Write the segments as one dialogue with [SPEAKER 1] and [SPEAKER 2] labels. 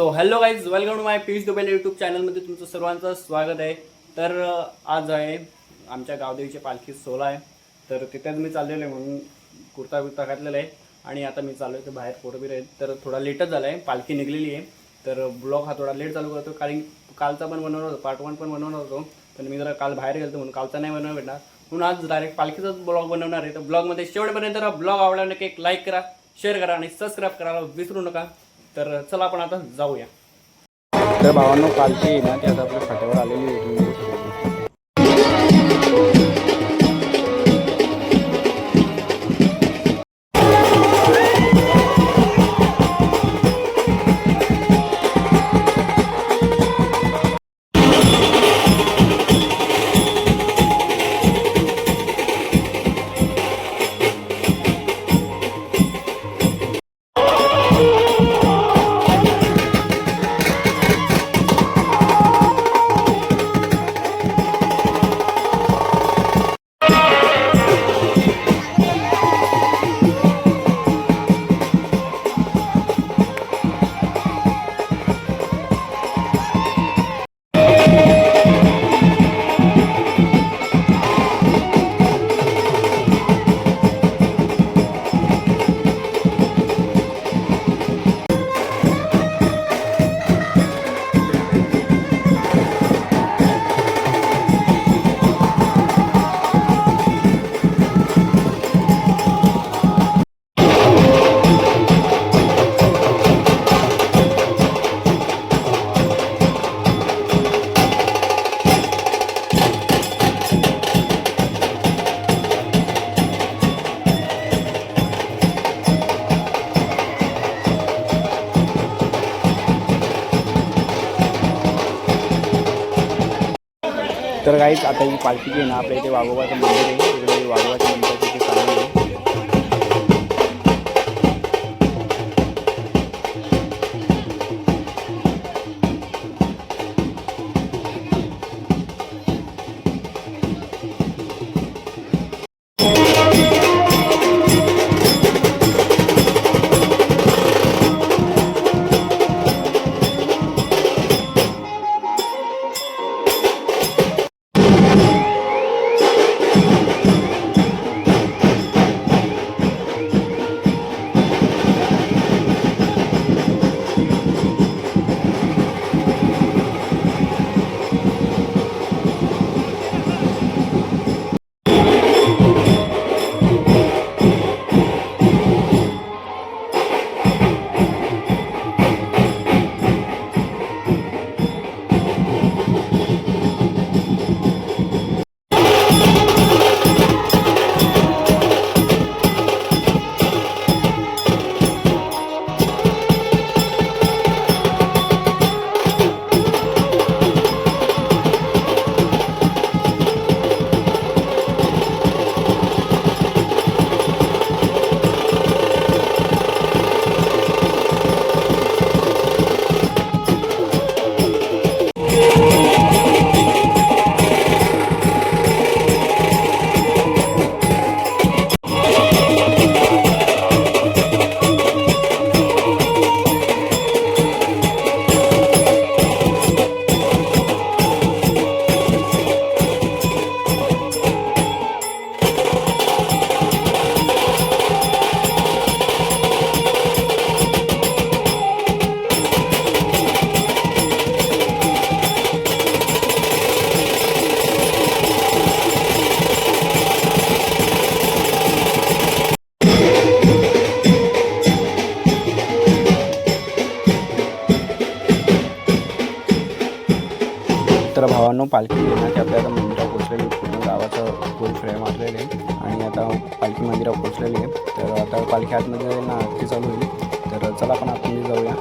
[SPEAKER 1] So hello guys, welcome to my पीस दुबेल YouTube चॅनलमध्ये तुमचं सर्वांचं स्वागत आहे. तर आज आहे आमच्या गावदेवीची पालखी सोहळा आहे. तर तिथेच मी चाललेलो आहे म्हणून कुर्ता बिर्ता घातलेला आहे आणि आता मी चाललो आहे तर बाहेर फोटोबीर आहेत. तर थोडा लेटच झाला आहे, पालखी निघलेली आहे. तर ब्लॉग हा थोडा लेट चालू करतो कारण कालचा पण बनवणार होतो, पार्ट 1 पण बनवणार होतो, पण मी जरा काल बाहेर गेलो म्हणून कालचा नाही बनवणार भेटणार, म्हणून आज डायरेक्ट पालखीचाच ब्लॉग बनवणार आहे. तर ब्लॉगमध्ये शेवटपर्यंत ब्लॉग आवडला नक्की एक लाईक करा, शेअर करा आणि सबस्क्राईब करायला विसरू नका. तर चला आपण आता जाऊया. तर भावांनो, पालखी ना ती आता आपल्या फाट्यावर आलेली आहे. तर गाईच आता ही पालखी जी आहे ना आपल्या इथे वाघोबाचं मंदिर आहे, इकडे वाघोबाच्या मंदिराची इथे चालू आहे. तर भावांनो, पालखी येण्याची आपल्या आता मंदिरात पोचलेली, पूर्ण गावाचं गोल फ्रेम मारलेले आहे आणि आता पालखी मंदिरात पोचलेली आहे. तर आता पालखी आतमध्ये ना आरती चालू होईल. तर चला आपण आतमध्ये जाऊया.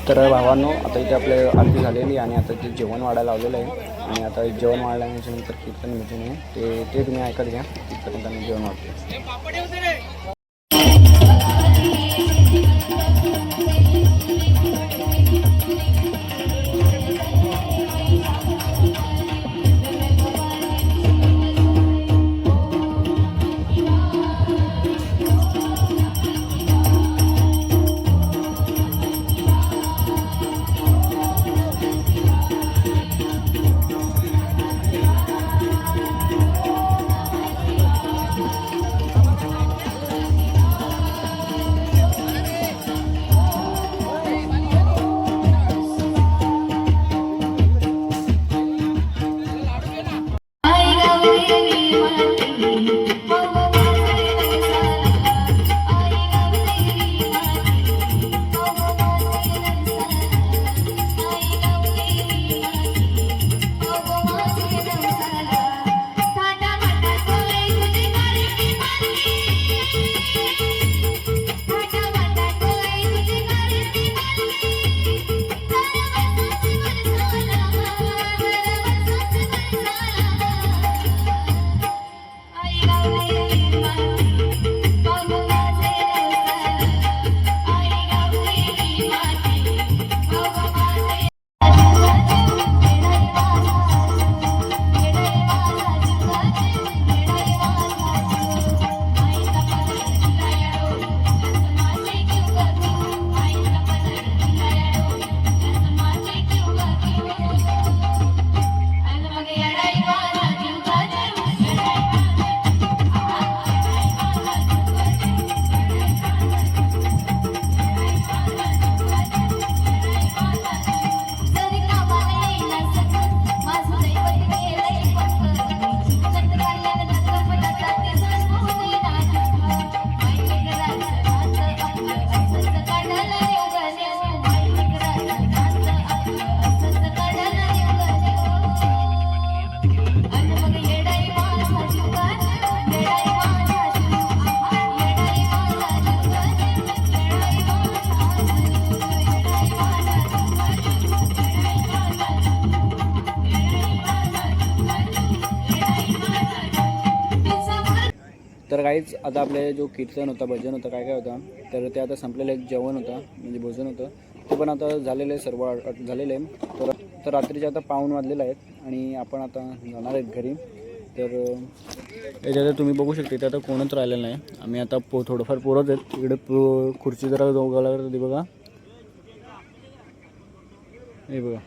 [SPEAKER 1] तर भावांनो, आता इथे आपले आरती झालेली आणि आता ते जेवण वाढायला लावलेलं आहे आणि आता जेवण वाढल्यानंतर नंतर कीर्तन भजन आहे ते तुम्ही ऐकत घ्या. तिथपर्यंत जेवण वाढते. तर काहीच आता आपले जो कीर्तन होता, भजन होतं, काय काय होतं, तर ते आता संपलेलं एक जेवण होतं, म्हणजे भोजन होतं, ते पण आता झालेलं आहे, सर्व झालेलं आहे. तर रात्रीचे आता 5 वाजलेले आहेत आणि आपण आता जाणार आहेत घरी. तर याच्यात तुम्ही बघू शकता इथे आता कोणच राहिलेलं नाही. आम्ही आता थोडंफार पोरच आहेत. इकडे खुर्ची जरा दोघाला बघा, हे बघा.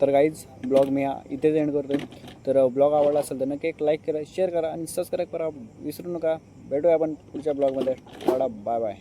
[SPEAKER 1] तर गाईज ब्लॉग मी इथेच एंड करतो. तर ब्लॉग आवडला असेल तर नक्की एक लाईक करा, शेअर करा आणि सबस्क्राईब करा विसरू नका. भेटूया आपण पुढच्या ब्लॉगमध्ये. Bye bye.